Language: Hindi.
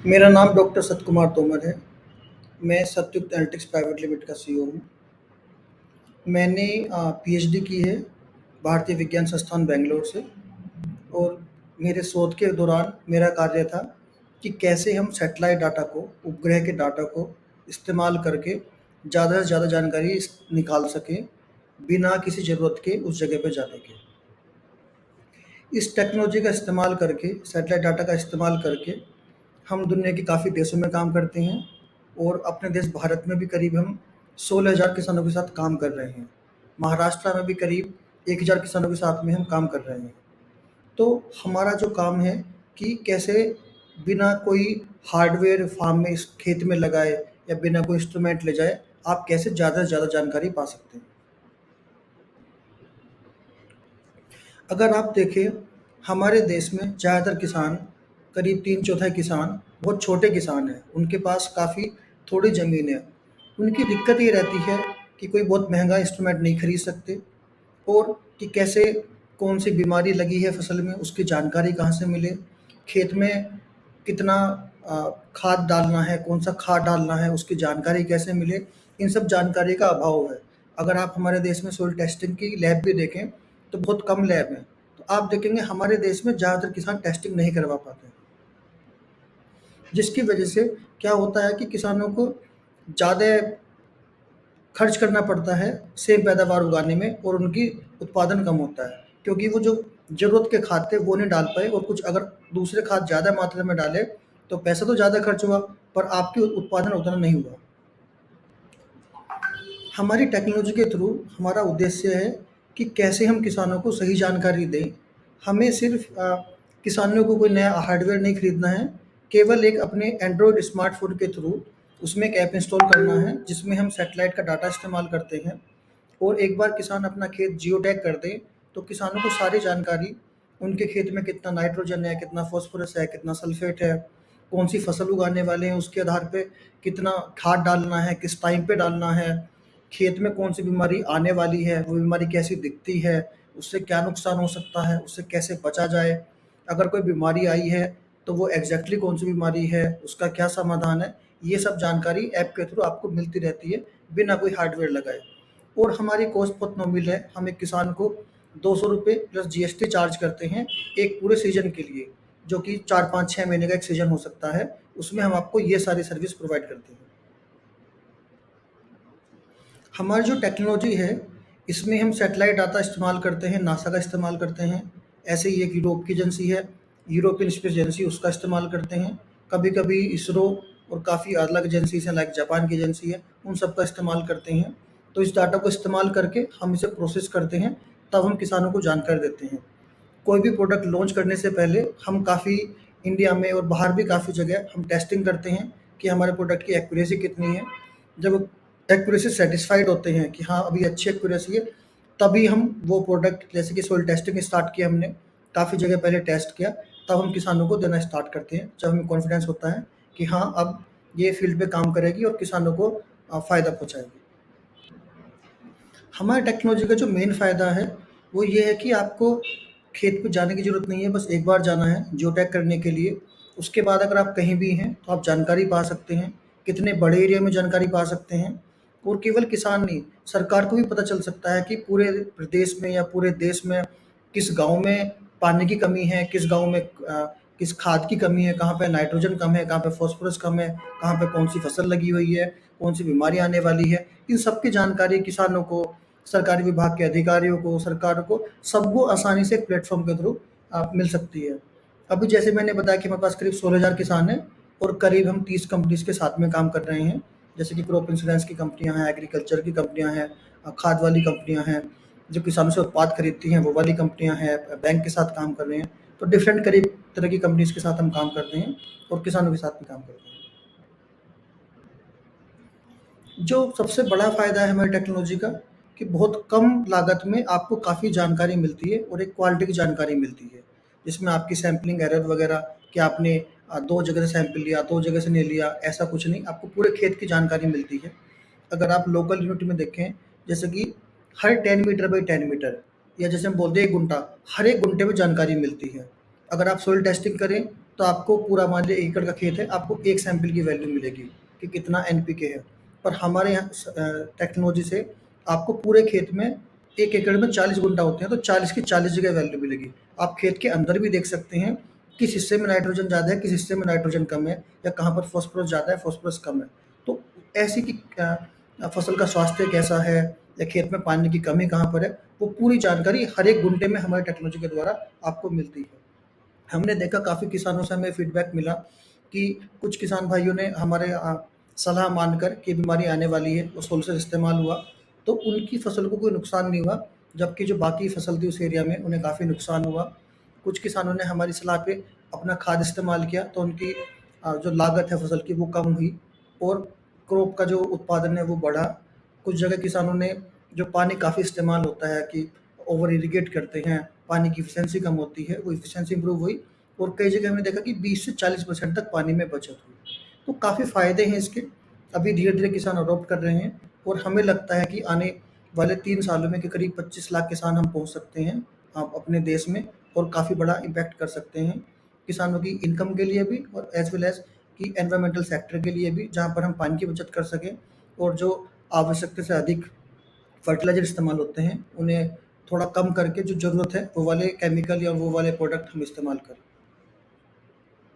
मेरा नाम डॉक्टर सतकुमार तोमर है। मैं सत्युक्त एनालिटिक्स प्राइवेट लिमिटेड का सीईओ हूँ। मैंने पीएचडी की है भारतीय विज्ञान संस्थान बैंगलोर से। और मेरे शोध के दौरान मेरा कार्य था कि कैसे हम सैटेलाइट डाटा को, उपग्रह के डाटा को इस्तेमाल करके ज़्यादा से ज़्यादा जानकारी निकाल सकें, बिना किसी ज़रूरत के उस जगह पे जाने के। इस टेक्नोलॉजी का इस्तेमाल करके, सैटेलाइट डाटा का इस्तेमाल करके हम दुनिया के काफ़ी देशों में काम करते हैं और अपने देश भारत में भी करीब हम 16,000 किसानों के साथ काम कर रहे हैं। महाराष्ट्र में भी करीब 1,000 किसानों के साथ में हम काम कर रहे हैं। तो हमारा जो काम है कि कैसे बिना कोई हार्डवेयर फार्म में इस खेत में लगाए या बिना कोई इंस्ट्रूमेंट ले जाए, आप कैसे ज़्यादा से ज़्यादा जानकारी पा सकते हैं। अगर आप देखें, हमारे देश में ज़्यादातर किसान, करीब 3/4 किसान बहुत छोटे किसान हैं। उनके पास काफ़ी थोड़ी ज़मीन है। उनकी दिक्कत ये रहती है कि कोई बहुत महँगा इंस्ट्रूमेंट नहीं खरीद सकते, और कि कैसे कौन-सी बीमारी लगी है फसल में, उसकी जानकारी कहाँ से मिले, खेत में कितना खाद डालना है, कौन-सा खाद डालना है, उसकी जानकारी कैसे मिले, इन सब जानकारी का अभाव है। अगर आप हमारे देश में सॉइल टेस्टिंग की लैब भी देखें, तो बहुत कम लैब हैं। तो आप देखेंगे हमारे देश में ज़्यादातर किसान टेस्टिंग नहीं करवा पाते, जिसकी वजह से क्या होता है कि किसानों को ज़्यादा खर्च करना पड़ता है सेम पैदावार उगाने में, और उनकी उत्पादन कम होता है, क्योंकि वो जो ज़रूरत के खाद थे वो नहीं डाल पाए, और कुछ अगर दूसरे खाद ज़्यादा मात्रा में डाले तो पैसा तो ज़्यादा खर्च हुआ, पर आपकी उत्पादन उतना नहीं हुआ। हमारी टेक्नोलॉजी के थ्रू हमारा उद्देश्य है कि कैसे हम किसानों को सही जानकारी दें। हमें सिर्फ किसानों को कोई नया हार्डवेयर नहीं खरीदना है, केवल एक अपने एंड्रॉयड स्मार्टफ़ोन के थ्रू उसमें एक ऐप इंस्टॉल करना है, जिसमें हम सैटेलाइट का डाटा इस्तेमाल करते हैं। और एक बार किसान अपना खेत जियो टैग कर दें, तो किसानों को सारी जानकारी, उनके खेत में कितना नाइट्रोजन है, कितना फ़ॉस्फ़ोरस है, कितना सल्फ़ेट है, कौन-सी फसल उगाने वाले हैं, उसके आधार पे कितना खाद डालना है, किस टाइम पे डालना है, खेत में कौन-सी बीमारी आने वाली है, वो बीमारी कैसी दिखती है, उससे क्या नुकसान हो सकता है, उससे कैसे बचा जाए। अगर कोई बीमारी आई है, तो वो एग्ज़ैक्टली कौन-सी बीमारी है, उसका क्या समाधान है, ये सब जानकारी ऐप के थ्रू आपको मिलती रहती है, बिना कोई हार्डवेयर लगाए। और हमारी कॉस्ट बहुत नॉमिनल है। हम एक किसान को ₹200 प्लस जीएसटी चार्ज करते हैं, एक पूरे सीज़न के लिए, जो कि 4, 5, 6 महीने का एक सीज़न हो सकता है। उसमें हम आपको ये सारी सर्विस प्रोवाइड करते हैं। हमारी जो टेक्नोलॉजी है, इसमें हम सैटेलाइट डाटा इस्तेमाल करते हैं, नासा का इस्तेमाल करते हैं। ऐसे ही एक यूरोप की एजेंसी है, यूरोपियन स्पेस एजेंसी, उसका इस्तेमाल करते हैं। कभी-कभी इसरो और काफ़ी अलग एजेंसीज़ हैं, लाइक जापान की एजेंसी है, उन सब का इस्तेमाल करते हैं। तो इस डाटा को इस्तेमाल करके हम इसे प्रोसेस करते हैं, तब हम किसानों को जानकारी देते हैं। कोई भी प्रोडक्ट लॉन्च करने से पहले हम काफ़ी इंडिया में और बाहर भी काफ़ी जगह हम टेस्टिंग करते हैं कि हमारे प्रोडक्ट की एक्यूरेसी कितनी है। जब एक्यूरेसी सेटिस्फाइड होते हैं कि हाँ, अभी अच्छी एक्यूरेसी है, तभी हम वो प्रोडक्ट, जैसे कि सोइल टेस्टिंग स्टार्ट किया हमने, काफ़ी जगह पहले टेस्ट किया, तब हम किसानों को देना स्टार्ट करते हैं, जब हमें कॉन्फिडेंस होता है कि हाँ, अब ये फील्ड पे काम करेगी और किसानों को फ़ायदा पहुँचाएगी। हमारे टेक्नोलॉजी का जो मेन फ़ायदा है, वो ये है कि आपको खेत पे जाने की ज़रूरत नहीं है, बस एक बार जाना है जियोटैग करने के लिए। उसके बाद अगर आप कहीं भी हैं, तो आप जानकारी पा सकते हैं, कितने बड़े एरिया में जानकारी पा सकते हैं। और केवल किसान नहीं, सरकार को भी पता चल सकता है कि पूरे प्रदेश में या पूरे देश में किस गाँव में पानी की कमी है, किस गाँव में किस खाद की कमी है, कहाँ पे नाइट्रोजन कम है, कहाँ पे फ़ॉस्फ़ोरस कम है, कहाँ पे कौन-सी फसल लगी हुई है, कौन-सी बीमारी आने वाली है। इन सब की जानकारी किसानों को, सरकारी विभाग के अधिकारियों को, सरकार को, सबको आसानी से एक प्लेटफ़ॉर्म के थ्रू मिल सकती है। अभी जैसे मैंने बताया कि हमारे पास करीब 16,000 किसान हैं, और करीब हम 30 कंपनीज़ के साथ में काम कर रहे हैं। जैसे कि क्रॉप इंश्योरेंस की कंपनियाँ हैं, एग्रीकल्चर की कंपनियाँ हैं, खाद वाली कंपनियाँ हैं, जो किसानों से उत्पाद खरीदती हैं, वो वाली कंपनियाँ हैं, बैंक के साथ काम कर रहे हैं। तो डिफरेंट करीब तरह की कंपनीज़ के साथ हम काम करते हैं, और किसानों के साथ भी काम करते हैं। जो सबसे बड़ा फ़ायदा है हमारी टेक्नोलॉजी का, कि बहुत कम लागत में आपको काफ़ी जानकारी मिलती है, और एक क्वालिटी की जानकारी मिलती है, जिसमें आपकी सैंपलिंग एरर वगैरह, कि आपने 2 जगह से सैंपल लिया, 2 जगह से नहीं लिया, ऐसा कुछ नहीं, आपको पूरे खेत की जानकारी मिलती है। अगर आप लोकल यूनिट में देखें, जैसे कि हर 10 मीटर बाई 10 मीटर, या जैसे हम बोलते हैं 1 गुंठा, हर 1 गुंठे में जानकारी मिलती है। अगर आप सोइल टेस्टिंग करें, तो आपको पूरा मान लीजिए 1 एकड़ का खेत है, आपको 1 सैंपल की वैल्यू मिलेगी कि कितना एनपीके है। पर हमारे यहाँ टेक्नोलॉजी से आपको पूरे खेत में 1 एकड़ में 40 गुंठा होते हैं, तो 40 की 40 जगह वैल्यू मिलेगी। आप खेत के अंदर भी देख सकते हैं, किस हिस्से में नाइट्रोजन ज़्यादा है, किस हिस्से में नाइट्रोजन कम है, या कहाँ पर फ़ॉस्फ़ोरस ज़्यादा है, फ़ॉस्फ़ोरस कम है। तो ऐसी कि फसल का स्वास्थ्य कैसा है, या खेत में पानी की कमी कहाँ पर है, वो पूरी जानकारी हर एक घंटे में हमारी टेक्नोलॉजी के द्वारा आपको मिलती है। हमने देखा काफ़ी किसानों से हमें फीडबैक मिला कि कुछ किसान भाइयों ने हमारे सलाह मानकर कि बीमारी आने वाली है, वो सोल्यूशन इस्तेमाल हुआ, तो उनकी फसल को कोई नुकसान नहीं हुआ, जबकि जो बाकी फसल थी उस एरिया में उन्हें काफ़ी नुकसान हुआ। कुछ किसानों ने हमारी सलाह पे अपना खाद इस्तेमाल किया, तो उनकी जो लागत है फसल की वो कम हुई, और क्रॉप का जो उत्पादन है वो बढ़ा। कुछ जगह किसानों ने जो पानी काफ़ी इस्तेमाल होता है कि ओवर इरिगेट करते हैं, पानी की एफिशिएंसी कम होती है, वो एफिशिएंसी इंप्रूव हुई, और कई जगह हमने देखा कि 20 से 40% तक पानी में बचत हुई। तो काफ़ी फ़ायदे हैं इसके। अभी धीरे-धीरे किसान अडॉप्ट कर रहे हैं, और हमें लगता है कि आने वाले 3 सालों में के करीब 25 लाख किसान हम पहुँच सकते हैं अपने देश में, और काफ़ी बड़ा इम्पैक्ट कर सकते हैं किसानों की इनकम के लिए भी, और एज़ वेल एज़ कि एनवायरमेंटल सेक्टर के लिए भी, जहाँ पर हम पानी की बचत कर सकें, और जो आवश्यकता से अधिक फर्टिलाइज़र इस्तेमाल होते हैं, उन्हें थोड़ा कम करके जो ज़रूरत है, वो वाले केमिकल या वो वाले प्रोडक्ट हम इस्तेमाल करें।